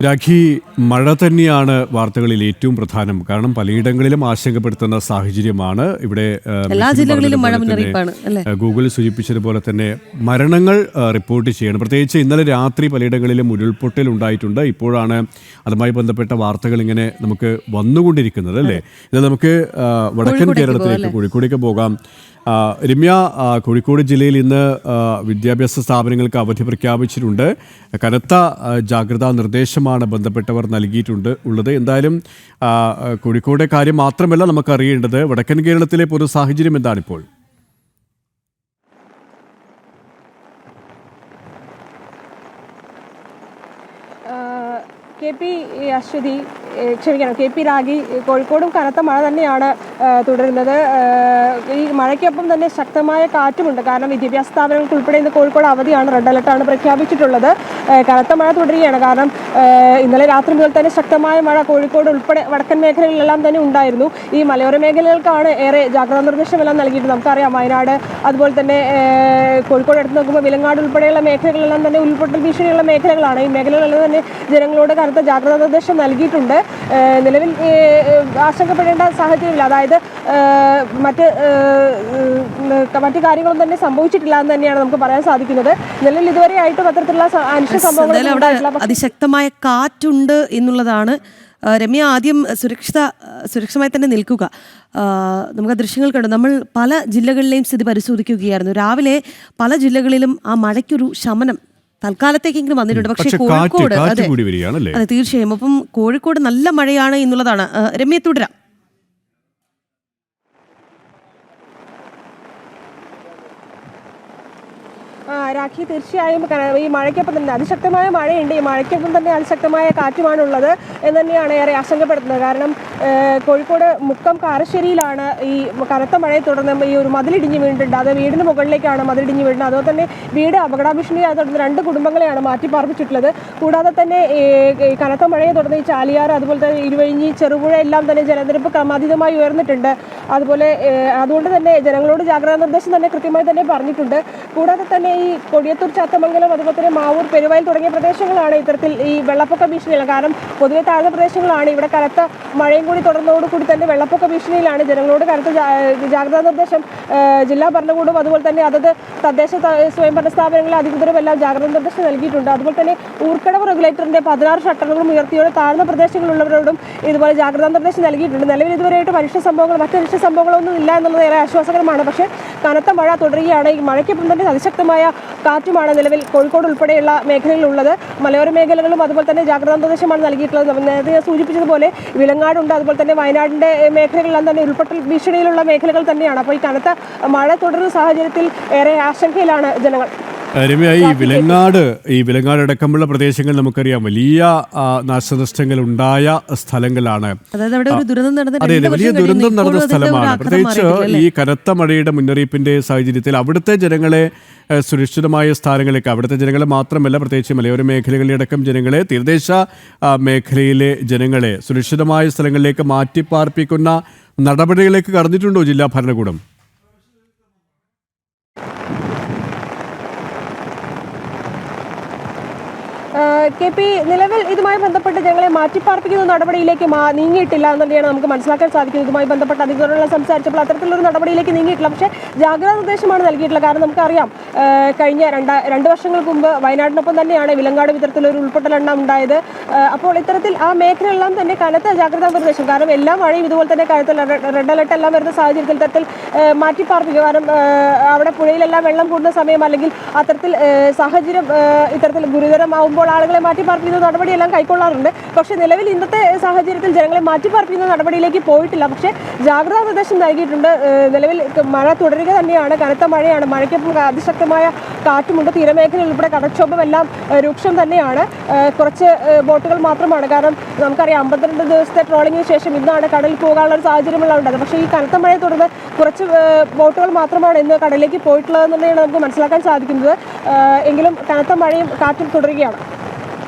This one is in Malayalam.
രാഖി, മഴ തന്നെയാണ് വാർത്തകളിൽ ഏറ്റവും പ്രധാനം. കാരണം പലയിടങ്ങളിലും ആശങ്കപ്പെടുത്തുന്ന സാഹചര്യമാണ്. ഇവിടെ എല്ലാ ജില്ലകളിലും മഴ മുന്നറിയിപ്പാണ് അല്ലേ? ഗൂഗിൾ സൂചിപ്പിച്ചതുപോലെ തന്നെ മരണങ്ങൾ റിപ്പോർട്ട് ചെയ്യണം. പ്രത്യേകിച്ച് ഇന്നലെ രാത്രി പലയിടങ്ങളിലും ഉരുൾപൊട്ടൽ ഉണ്ടായിട്ടുണ്ട്. ഇപ്പോഴാണ് അതുമായി ബന്ധപ്പെട്ട വാർത്തകൾ ഇങ്ങനെ നമുക്ക് വന്നുകൊണ്ടിരിക്കുന്നത് അല്ലേ? ഇത് നമുക്ക് വടക്കൻ കേരളത്തിലേക്ക് കോഴിക്കോടേക്ക് പോകാം. രമ്യ, കോഴിക്കോട് ജില്ലയിൽ ഇന്ന് വിദ്യാഭ്യാസ സ്ഥാപനങ്ങൾക്ക് അവധി പ്രഖ്യാപിച്ചിട്ടുണ്ട്. കനത്ത ജാഗ്രതാ നിർദ്ദേശമാണ് ബന്ധപ്പെട്ടവർ ഉള്ളത്. എന്തായാലും കോഴിക്കോടെ കാര്യം മാത്രമല്ല നമുക്കറിയേണ്ടത്, വടക്കൻ കേരളത്തിലെ പൊതു സാഹചര്യം എന്താണിപ്പോൾ? കെ പി രാഗി, കോഴിക്കോടും കനത്ത മഴ തന്നെയാണ് തുടരുന്നത്. ഈ മഴയ്ക്കൊപ്പം തന്നെ ശക്തമായ കാറ്റുമുണ്ട്. കാരണം വിദ്യാഭ്യാസ സ്ഥാപനങ്ങൾക്ക് ഉൾപ്പെടെ ഇന്ന് കോഴിക്കോട് അവധിയാണ്, റെഡ് അലർട്ടാണ് പ്രഖ്യാപിച്ചിട്ടുള്ളത്. കനത്ത മഴ തുടരുകയാണ്. കാരണം ഇന്നലെ രാത്രി മുതൽ തന്നെ ശക്തമായ മഴ കോഴിക്കോട് ഉൾപ്പെടെ വടക്കൻ മേഖലകളിലെല്ലാം തന്നെ ഉണ്ടായിരുന്നു. ഈ മലയോര മേഖലകൾക്കാണ് ഏറെ ജാഗ്രതാ നിർദ്ദേശമെല്ലാം നൽകിയിട്ട്. നമുക്കറിയാം, വയനാട് അതുപോലെ തന്നെ കോഴിക്കോട് എടുത്ത് നോക്കുമ്പോൾ വിലങ്ങാട് ഉൾപ്പെടെയുള്ള മേഖലകളെല്ലാം തന്നെ ഉരുൾപൊട്ടൽ ഭീഷണിയുള്ള മേഖലകളാണ്. ഈ മേഖലകളിലെല്ലാം തന്നെ ജനങ്ങളോട് കനത്ത ജാഗ്രതാ നിർദ്ദേശം നൽകിയിട്ടുണ്ട്. നിലവിൽ ആശങ്കപ്പെടേണ്ട സാഹചര്യമില്ല. അതായത് മറ്റു കാര്യങ്ങളൊന്നും തന്നെ സംഭവിച്ചിട്ടില്ല എന്ന് തന്നെയാണ് നമുക്ക് പറയാൻ സാധിക്കുന്നത്. നിലവിൽ ഇതുവരെയായിട്ടും അത്തരത്തിലുള്ള അനിഷ്ട സംഭവങ്ങൾ, അതിശക്തമായ കാറ്റുണ്ട് എന്നുള്ളതാണ്. രമ്യ, ആദ്യം സുരക്ഷിതമായി തന്നെ നിൽക്കുക. നമുക്ക് ദൃശ്യങ്ങൾ കണ്ടു. നമ്മൾ പല ജില്ലകളിലെയും സ്ഥിതി പരിശോധിക്കുകയായിരുന്നു. രാവിലെ പല ജില്ലകളിലും ആ മഴയ്ക്കൊരു ശമനം തൽക്കാലത്തേക്കെങ്കിലും വന്നിട്ടുണ്ട്. പക്ഷേ കോഴിക്കോട് അതെ തീർച്ചയായും. അപ്പം കോഴിക്കോട് നല്ല മഴയാണ് എന്നുള്ളതാണ്. രമ്യ, തുടരാം. രാഖി, തീർച്ചയായും ഈ മഴയ്ക്കൊപ്പം തന്നെ അതിശക്തമായ മഴയുണ്ട്. ഈ മഴയ്ക്കൊപ്പം തന്നെ അതിശക്തമായ കാറ്റുമാണുള്ളത് എന്ന് തന്നെയാണ് ഏറെ ആശങ്കപ്പെടുത്തുന്നത്. കാരണം കോഴിക്കോട് മുക്കം കാരശ്ശേരിയിലാണ് ഈ കനത്ത മഴയെ തുടർന്ന് ഈ ഒരു മതിലിടിഞ്ഞ് വീണിട്ടുണ്ട്. അത് വീടിന് മുകളിലേക്കാണ് മതിലിടിഞ്ഞ് വീഴുന്നത്. അതുപോലെ തന്നെ വീട് അപകടാഭീഷണിയായി തുടർന്ന് 2 കുടുംബങ്ങളെയാണ് മാറ്റി പാർപ്പിച്ചിട്ടുള്ളത്. കൂടാതെ തന്നെ ഈ കനത്ത മഴയെ തുടർന്ന് ഈ ചാലിയാർ അതുപോലെ തന്നെ ഇരുവഴിഞ്ഞി, ചെറുപുഴ എല്ലാം തന്നെ ജലനിരപ്പ് ക്രമാതീതമായി ഉയർന്നിട്ടുണ്ട്. അതുകൊണ്ട് തന്നെ ജനങ്ങളോട് ജാഗ്രതാ നിർദ്ദേശം തന്നെ കൃത്യമായി തന്നെ പറഞ്ഞിട്ടുണ്ട്. കൂടാതെ തന്നെ ഈ കൊടിയത്തൂർ, ചാത്തമംഗലം, അതുപോലെ തന്നെ മാവൂർ, പെരുവയൽ തുടങ്ങിയ പ്രദേശങ്ങളാണ് ഇത്തരത്തിൽ ഈ വെള്ളപ്പൊക്ക ഭീഷണിയില്ല. കാരണം പൊതുവെ താഴ്ന്ന പ്രദേശങ്ങളാണ്. ഇവിടെ കനത്ത മഴയും കൂടി തുടർന്നതോടുകൂടി തന്നെ വെള്ളപ്പൊക്ക ഭീഷണിയിലാണ്. ജനങ്ങളോട് കനത്ത ജാഗ്രതാ നിർദ്ദേശം ജില്ലാ ഭരണകൂടം അതുപോലെ തന്നെ അതത് തദ്ദേശ സ്വയംഭരണ സ്ഥാപനങ്ങളിലെ അധികൃതരും എല്ലാം ജാഗ്രതാ നിർദ്ദേശം നൽകിയിട്ടുണ്ട്. അതുപോലെ തന്നെ ഊർക്കടവ് റെഗുലേറ്ററിന്റെ 16 ഷട്ടറുകളും ഉയർത്തിയോടെ താഴ്ന്ന പ്രദേശങ്ങളിലുള്ളവരോടും ഇതുപോലെ ജാഗ്രതാ നിർദ്ദേശം നൽകിയിട്ടുണ്ട്. നിലവിൽ ഇതുവരെയായിട്ട് മറ്റു അനിഷ്ട സംഭവങ്ങളൊന്നും ഇല്ല എന്നുള്ളത് ഏറെ ആശ്വാസകരമാണ്. പക്ഷേ കനത്ത മഴ തുടരുകയാണ്. ഈ മഴയ്ക്കൊപ്പം തന്നെ അതിശക്തമായ കാറ്റുമാണ് നിലവിൽ കോഴിക്കോട് ഉൾപ്പെടെയുള്ള മേഖലകളിലുള്ളത്. മലയോര മേഖലകളും അതുപോലെ തന്നെ ജാഗ്രതാ നിർദ്ദേശമാണ് നൽകിയിട്ടുള്ളത്. നേരത്തെ ഞാൻ സൂചിപ്പിച്ചതുപോലെ വിലങ്ങാടുണ്ട്, അതുപോലെ തന്നെ വയനാടിന്റെ മേഖലകളെല്ലാം തന്നെ ഉരുൾപൊട്ടൽ ഭീഷണിയിലുള്ള മേഖലകൾ തന്നെയാണ്. അപ്പോൾ ഈ കനത്ത മഴ തുടരുന്ന സാഹചര്യത്തിൽ ഏറെ ആശങ്കയിലാണ് ജനങ്ങൾ. രമ്യ, ഈ വിലങ്ങാട് അടക്കമുള്ള പ്രദേശങ്ങൾ നമുക്കറിയാം വലിയ നാശനഷ്ടങ്ങൾ ഉണ്ടായ സ്ഥലങ്ങളാണ്. അതെ, വലിയ ദുരന്തം നടന്ന സ്ഥലമാണ്. പ്രത്യേകിച്ച് ഈ കനത്ത മഴയുടെ മുന്നറിയിപ്പിന്റെ സാഹചര്യത്തിൽ അവിടുത്തെ ജനങ്ങളെ സുരക്ഷിതമായ സ്ഥാനങ്ങളിലേക്ക്, അവിടുത്തെ ജനങ്ങളെ മാത്രമല്ല പ്രത്യേകിച്ച് മലയോര മേഖലകളിലടക്കം ജനങ്ങളെ, തീരദേശ മേഖലയിലെ ജനങ്ങളെ സുരക്ഷിതമായ സ്ഥലങ്ങളിലേക്ക് മാറ്റിപ്പാർപ്പിക്കുന്ന നടപടികളിലേക്ക് കടന്നിട്ടുണ്ടോ ജില്ലാ ഭരണകൂടം? കെ പി, നിലവിൽ ഇതുമായി ബന്ധപ്പെട്ട് ജനങ്ങളെ മാറ്റിപ്പാർപ്പിക്കുന്ന നടപടിയിലേക്ക് നീങ്ങിയിട്ടില്ല എന്ന് തന്നെയാണ് നമുക്ക് മനസ്സിലാക്കാൻ സാധിക്കുന്നത്. ഇതുമായി ബന്ധപ്പെട്ട് അധികൃതരോട് സംസാരിച്ചപ്പോൾ അത്തരത്തിലൊരു നടപടിയിലേക്ക് നീങ്ങിയിട്ടില്ല. പക്ഷേ ജാഗ്രതാ നിർദ്ദേശമാണ് നൽകിയിട്ടുള്ളത്. കാരണം നമുക്കറിയാം, കഴിഞ്ഞ 2 വർഷങ്ങൾക്ക് മുമ്പ് വയനാടിനൊപ്പം തന്നെയാണ് വിലങ്ങാട് ഇത്തരത്തിലൊരു ഉൾപ്പൊട്ടലെണ്ണം ഉണ്ടായത്. അപ്പോൾ ഇത്തരത്തിൽ ആ മേഖലയെല്ലാം തന്നെ കനത്ത ജാഗ്രതാ നിർദ്ദേശം. കാരണം എല്ലാ മഴയും ഇതുപോലെ തന്നെ കനത്ത റെഡ് അലർട്ട് എല്ലാം വരുന്ന സാഹചര്യത്തിൽ ഇത്തരത്തിൽ മാറ്റിപ്പാർപ്പിക്കുക. കാരണം അവിടെ പുഴയിലെല്ലാം വെള്ളം കൂടുന്ന സമയം അല്ലെങ്കിൽ അത്തരത്തിൽ സാഹചര്യം ഇത്തരത്തിൽ ഗുരുതരമാവുമ്പോൾ ആളുകളെ മാറ്റിപ്പാർപ്പിക്കുന്ന നടപടിയെല്ലാം കൈക്കൊള്ളാറുണ്ട്. പക്ഷേ നിലവിൽ ഇന്നത്തെ സാഹചര്യത്തിൽ ജനങ്ങളെ മാറ്റിപ്പാർപ്പിക്കുന്ന നടപടിയിലേക്ക് പോയിട്ടില്ല. പക്ഷേ ജാഗ്രതാ നിർദ്ദേശം നൽകിയിട്ടുണ്ട്. നിലവിൽ മഴ തുടരുക തന്നെയാണ്. കനത്ത മഴയാണ്. മഴയ്ക്കൊപ്പം അതിശക്തമായ കാറ്റുമുണ്ട്. തീരമേഖലയിൽ ഉൾപ്പെടെ കടൽക്ഷോഭം എല്ലാം രൂക്ഷം തന്നെയാണ്. കുറച്ച് ബോട്ടുകൾ മാത്രമാണ്. കാരണം നമുക്കറിയാം, 52 ദിവസത്തെ ട്രോളിങ്ങിന് ശേഷം ഇന്നാണ് കടലിൽ പോകാനുള്ള ഒരു സാഹചര്യമെല്ലാം ഉണ്ടായത്. പക്ഷേ ഈ കനത്ത മഴയെ തുടർന്ന് കുറച്ച് ബോട്ടുകൾ മാത്രമാണ് ഇന്ന് കടലിലേക്ക് പോയിട്ടുള്ളതെന്ന് തന്നെയാണ് നമുക്ക് മനസ്സിലാക്കാൻ സാധിക്കുന്നത്. എങ്കിലും കനത്ത മഴയും കാറ്റും തുടരുകയാണ്.